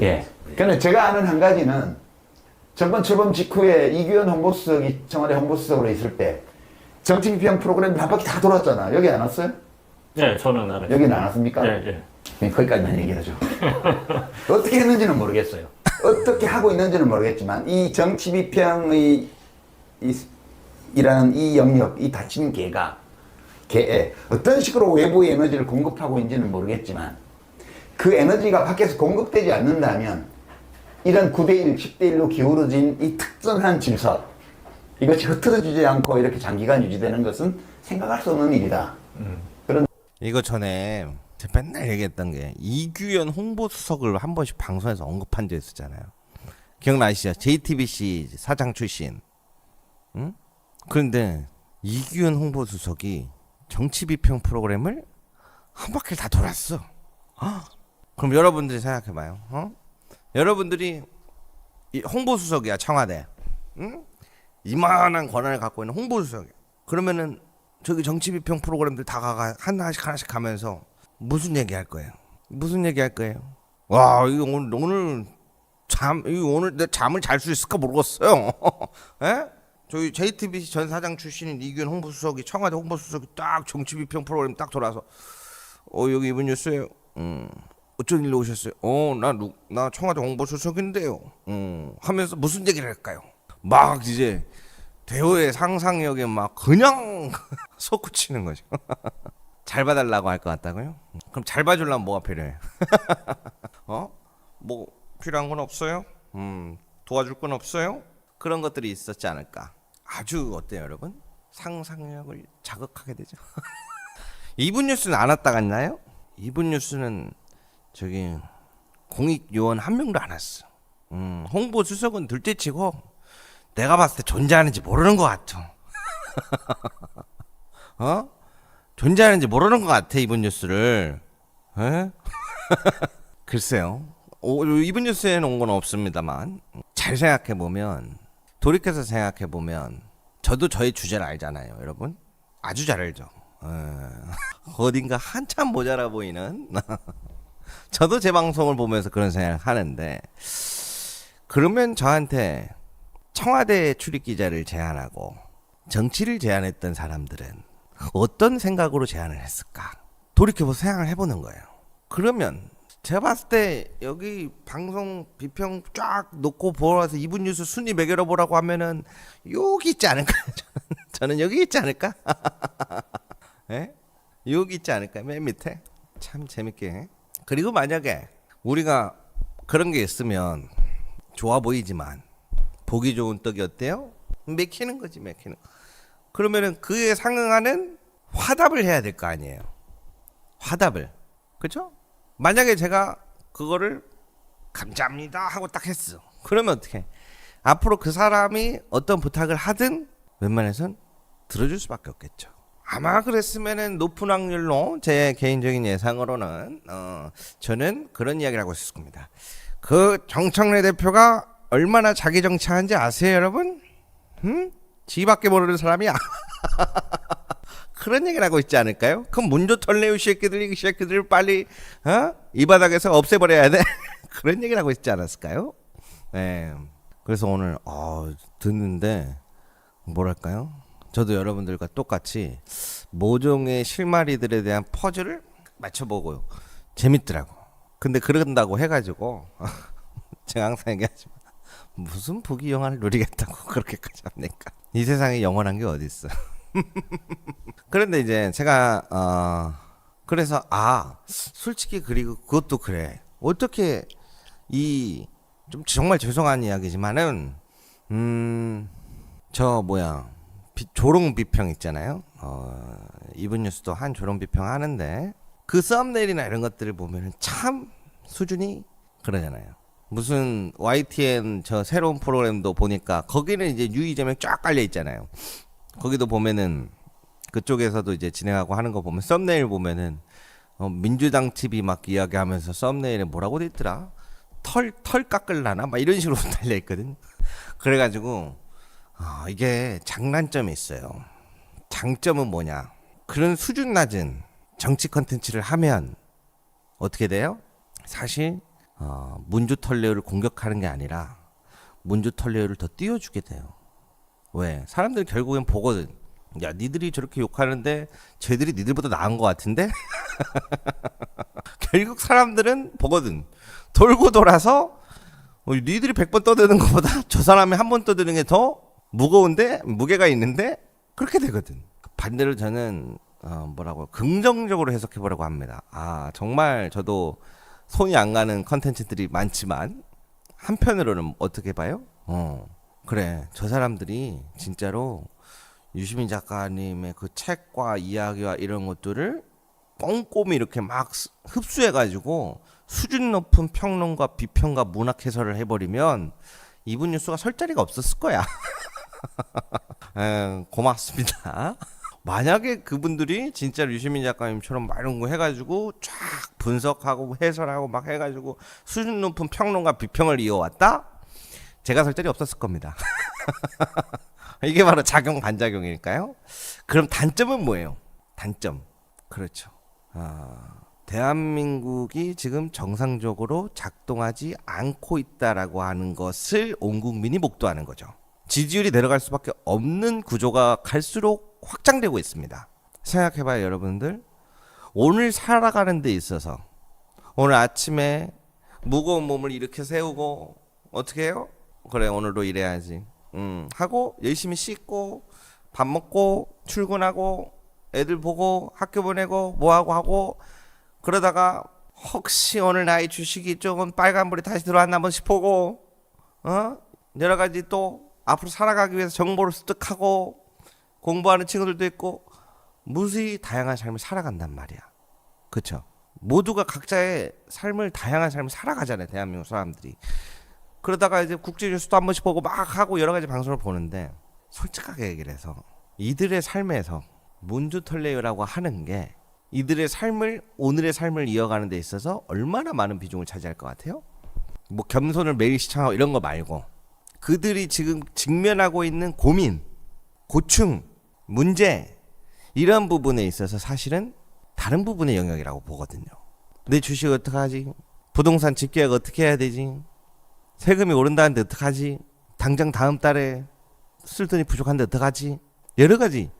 예. 근데 제가 아는 한 가지는 정권 출범 직후에 이규현 홍보수석이 청와대 홍보수석으로 있을 때 정치 비평 프로그램 한 바퀴 다 돌았잖아. 여기 안 왔어요? 네, 저는 알아요. 여기는 안 왔습니까? 예, 예. 거기까지만 얘기하죠. 어떻게 했는지는 모르겠어요. 어떻게 하고 있는지는 모르겠지만 이 정치 비평의 이라는 이 영역, 이 닫힌 개에 어떤 식으로 외부의 에너지를 공급하고 있는지는 모르겠지만 그 에너지가 밖에서 공급되지 않는다면 이런 9대1, 10대1로 기울어진 이 특정한 질서, 이것이 흐트러지지 않고 이렇게 장기간 유지되는 것은 생각할 수 없는 일이다. 그런 이거 전에 제가 맨날 얘기했던 게 이규현 홍보수석을 한 번씩 방송에서 언급한 적 있었잖아요. 기억나시죠? JTBC 사장 출신. 응? 그런데 이규현 홍보수석이 정치비평 프로그램을 한 바퀴를 다 돌았어. 그럼 여러분들이 생각해봐요. 여러분들이 이 홍보수석이야, 청와대. 응? 이만한 권한을 갖고 있는 홍보수석이야. 그러면은 저기 정치비평 프로그램들 다 하나씩 가면서 무슨 얘기 할 거예요? 무슨 얘기 할 거예요? 와, 이거 오늘 내 잠을 잘 수 있을까 모르겠어요. 에? 저희 JTBC 전 사장 출신인 이규현 홍보수석이 청와대 홍보수석이 딱 정치비평 프로그램 딱 돌아서 여기 이번 뉴스에 어쩐 일로 오셨어요? 나 청와대 홍보수석인데요. 하면서 무슨 얘기를 할까요? 막 이제 대호의 상상력에 막 그냥 솟구치는 거죠. 잘 봐달라고 할 것 같다고요? 그럼 잘 봐주려면 뭐가 필요해? 뭐 필요한 건 없어요? 도와줄 건 없어요? 그런 것들이 있었지 않을까? 아주 어때요, 여러분? 상상력을 자극하게 되죠. 이분 뉴스는 안 왔다 갔나요? 이분 뉴스는 저기 공익 요원 한 명도 안 왔어. 홍보 수석은 둘째치고 내가 봤을 때 존재하는지 모르는 것 같아. 존재하는지 모르는 것 같아, 이분 뉴스를. 에? 글쎄요. 이분 뉴스에는 온 건 없습니다만 잘 생각해 보면, 돌이켜서 생각해 보면 저도 저의 주제를 알잖아요, 여러분. 아주 잘 알죠. 어딘가 한참 모자라 보이는 저도 제 방송을 보면서 그런 생각을 하는데, 그러면 저한테 청와대 출입 기자를 제안하고 정치를 제안했던 사람들은 어떤 생각으로 제안을 했을까? 돌이켜서 생각을 해보는 거예요. 그러면 제가 봤을 때 여기 방송 비평 쫙 놓고 보러와서 이분 뉴스 순위 매겨러 보라고 하면은 여기 있지 않을까? 저는 여기 있지 않을까? 예? 여기 있지 않을까? 맨 밑에. 참 재밌게. 그리고 만약에 우리가 그런 게 있으면 좋아 보이지만 보기 좋은 떡이 어때요? 맥히는 거지, 맥히는 거. 그러면은 그에 상응하는 화답을 해야 될 거 아니에요. 화답을. 그렇죠? 만약에 제가 그거를 감사합니다 하고 딱 했어. 그러면 어떻게? 앞으로 그 사람이 어떤 부탁을 하든 웬만해선 들어줄 수밖에 없겠죠. 아마 그랬으면은 높은 확률로 제 개인적인 예상으로는 저는 그런 이야기를 하고 있을 겁니다. 그 정청래 대표가 얼마나 자기 정치하는지 아세요, 여러분? 지밖에 모르는 사람이야. 그런 얘기를 하고 있지 않을까요? 그럼 문조 털레우 이 새끼들 빨리 이 바닥에서 없애버려야 돼. 그런 얘기를 하고 있지 않았을까요? 네. 그래서 오늘 듣는데 뭐랄까요? 저도 여러분들과 똑같이 모종의 실마리들에 대한 퍼즐을 맞춰보고 재밌더라고. 근데 그런다고 해가지고 제가 항상 얘기하지만 무슨 부귀 영화를 누리겠다고 그렇게까지 합니까? 이 세상에 영원한 게 어디 있어? 그런데 이제 제가 그래서 솔직히 그리고 그것도 그래. 어떻게 이 좀 정말 죄송한 이야기지만은 조롱 비평 있잖아요. 이분 뉴스도 한 조롱 비평 하는데 그 썸네일이나 이런 것들을 보면은 참 수준이 그러잖아요. 무슨 YTN 저 새로운 프로그램도 보니까 거기는 이제 유의점이 쫙 깔려 있잖아요. 거기도 보면은 그쪽에서도 이제 진행하고 하는 거 보면 썸네일 보면은 민주당 TV 막 이야기하면서 썸네일에 뭐라고 돼 있더라? 털 깎을라나? 막 이런 식으로 달려 있거든. 그래가지고 이게 장단점이 있어요. 장점은 뭐냐? 그런 수준 낮은 정치 컨텐츠를 하면 어떻게 돼요? 사실 문주털레오를 공격하는 게 아니라 문주털레오를 더 띄워주게 돼요. 왜? 사람들이 결국엔 보거든. 야, 니들이 저렇게 욕하는데 쟤들이 니들보다 나은 것 같은데? 결국 사람들은 보거든. 돌고 돌아서 니들이 100번 떠드는 것보다 저 사람이 한 번 떠드는 게 더 무거운데? 무게가 있는데? 그렇게 되거든. 반대로 저는 긍정적으로 해석해보려고 합니다. 정말 저도 손이 안 가는 컨텐츠들이 많지만 한편으로는 어떻게 봐요? 그래, 저 사람들이 진짜로 유시민 작가님의 그 책과 이야기와 이런 것들을 꼼꼼히 이렇게 막 흡수해가지고 수준 높은 평론과 비평과 문학 해설을 해버리면 이분 뉴스가 설 자리가 없었을 거야. 고맙습니다. 만약에 그분들이 진짜 유시민 작가님처럼 막 이런 거 해가지고 쫙 분석하고 해설하고 막 해가지고 수준 높은 평론과 비평을 이어왔다? 제가 설 자리 없었을 겁니다. 이게 바로 작용 반작용일까요? 그럼 단점은 뭐예요? 단점. 그렇죠. 대한민국이 지금 정상적으로 작동하지 않고 있다라고 하는 것을 온 국민이 목도하는 거죠. 지지율이 내려갈 수밖에 없는 구조가 갈수록 확장되고 있습니다. 생각해봐요, 여러분들. 오늘 살아가는 데 있어서 오늘 아침에 무거운 몸을 이렇게 세우고 어떻게 해요? 그래, 오늘도 일해야지. 하고 열심히 씻고 밥 먹고 출근하고 애들 보고 학교 보내고 뭐하고 하고 그러다가 혹시 오늘 나의 주식이 조금 빨간불이 다시 들어왔나 한번 싶고 여러 가지 또 앞으로 살아가기 위해서 정보를 습득하고 공부하는 친구들도 있고 무수히 다양한 삶을 살아간단 말이야. 그렇죠? 모두가 각자의 삶을 다양한 삶을 살아가잖아요. 대한민국 사람들이. 그러다가 이제 국제뉴스도 한 번씩 보고 막 하고 여러 가지 방송을 보는데 솔직하게 얘기를 해서 이들의 삶에서 문주털레오라고 하는 게 이들의 삶을 오늘의 삶을 이어가는 데 있어서 얼마나 많은 비중을 차지할 것 같아요? 뭐 겸손을 매일 시청하고 이런 거 말고 그들이 지금 직면하고 있는 고민, 고충, 문제 이런 부분에 있어서 사실은 다른 부분의 영역이라고 보거든요. 내 주식 어떡하지? 부동산 집계약 어떻게 해야 되지? 세금이 오른다는데 어떡하지? 당장 다음 달에 쓸 돈이 부족한데 어떡하지? 여러 가지.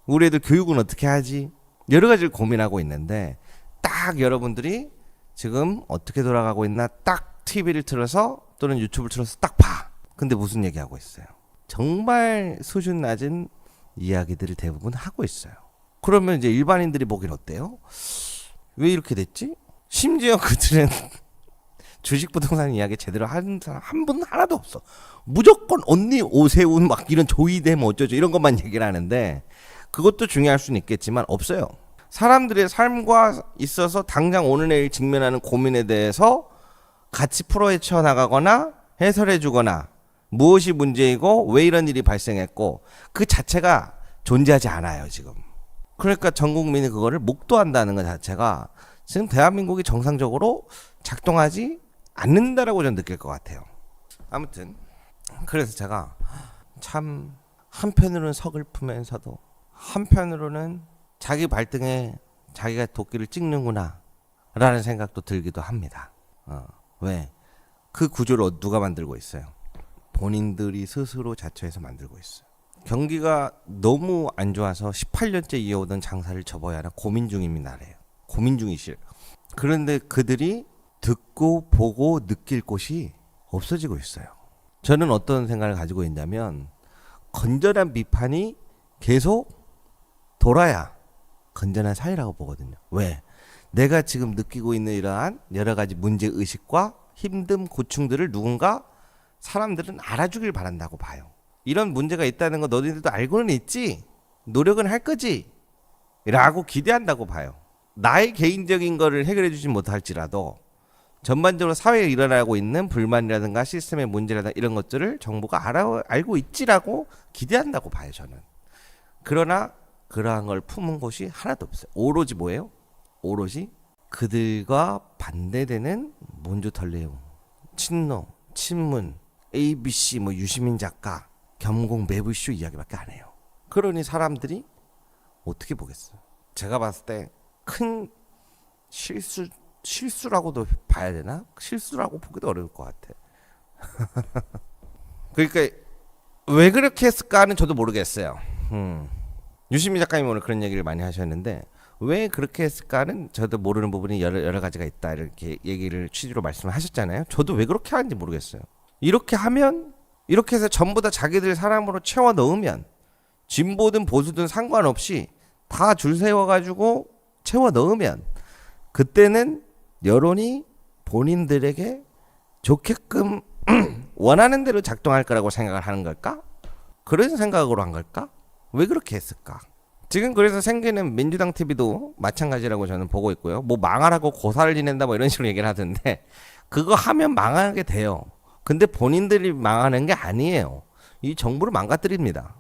우리 애들 교육은 어떻게 하지? 여러 가지를 고민하고 있는데 딱 여러분들이 지금 어떻게 돌아가고 있나 딱 TV를 틀어서 또는 유튜브를 틀어서 딱 봐. 근데 무슨 얘기하고 있어요? 정말 수준 낮은 이야기들을 대부분 하고 있어요. 그러면 이제 일반인들이 보기엔 어때요? 왜 이렇게 됐지? 심지어 그들은 주식 부동산 이야기 제대로 하는 사람 한 분 하나도 없어. 무조건 언니 오세훈 막 이런 조이대 뭐 어쩌죠 이런 것만 얘기를 하는데 그것도 중요할 수는 있겠지만 없어요. 사람들의 삶과 있어서 당장 오늘 내일 직면하는 고민에 대해서 같이 풀어헤쳐 나가거나 해설해 주거나 무엇이 문제이고 왜 이런 일이 발생했고 그 자체가 존재하지 않아요 지금. 그러니까 전 국민이 그거를 목도한다는 것 자체가 지금 대한민국이 정상적으로 작동하지 않는다라고 저는 느낄 것 같아요. 아무튼 그래서 제가 참 한편으로는 서글프면서도 한편으로는 자기 발등에 자기가 도끼를 찍는구나 라는 생각도 들기도 합니다. 왜? 그 구조를 누가 만들고 있어요? 본인들이 스스로 자처해서 만들고 있어요. 경기가 너무 안 좋아서 18년째 이어오던 장사를 접어야 하나 고민 중인 나라예요. 고민 중이실. 그런데 그들이 듣고 보고 느낄 곳이 없어지고 있어요. 저는 어떤 생각을 가지고 있냐면 건전한 비판이 계속 돌아야 건전한 사회라고 보거든요. 왜? 내가 지금 느끼고 있는 이러한 여러 가지 문제의식과 힘듦, 고충들을 누군가 사람들은 알아주길 바란다고 봐요. 이런 문제가 있다는 거 너희들도 알고는 있지? 노력은 할 거지? 라고 기대한다고 봐요. 나의 개인적인 거를 해결해 주진 못할지라도 전반적으로 사회에 일어나고 있는 불만이라든가 시스템의 문제라든가 이런 것들을 정부가 알고 있지라고 기대한다고 봐요, 저는. 그러나 그러한 걸 품은 곳이 하나도 없어요. 오로지 뭐예요? 오로지 그들과 반대되는 문주털레오, 친노, 친문, ABC, 뭐 유시민 작가, 겸공 매불쇼 이야기밖에 안 해요. 그러니 사람들이 어떻게 보겠어요? 제가 봤을 때 큰 실수 실수라고도 봐야 되나? 실수라고 보기도 어려울 것 같아. 그러니까 왜 그렇게 했을까는 저도 모르겠어요. 유시민 작가님 오늘 그런 얘기를 많이 하셨는데 왜 그렇게 했을까는 저도 모르는 부분이 여러 가지가 있다 이렇게 얘기를 취지로 말씀하셨잖아요. 저도 왜 그렇게 하는지 모르겠어요. 이렇게 하면 이렇게 해서 전부 다 자기들 사람으로 채워 넣으면 진보든 보수든 상관없이 다 줄 세워가지고 채워 넣으면 그때는 여론이 본인들에게 좋게끔 원하는 대로 작동할 거라고 생각을 하는 걸까? 그런 생각으로 한 걸까? 왜 그렇게 했을까? 지금 그래서 생기는 민주당 TV도 마찬가지라고 저는 보고 있고요. 뭐 망하라고 고사를 지낸다 뭐 이런 식으로 얘기를 하던데 그거 하면 망하게 돼요. 근데 본인들이 망하는 게 아니에요. 이 정부를 망가뜨립니다.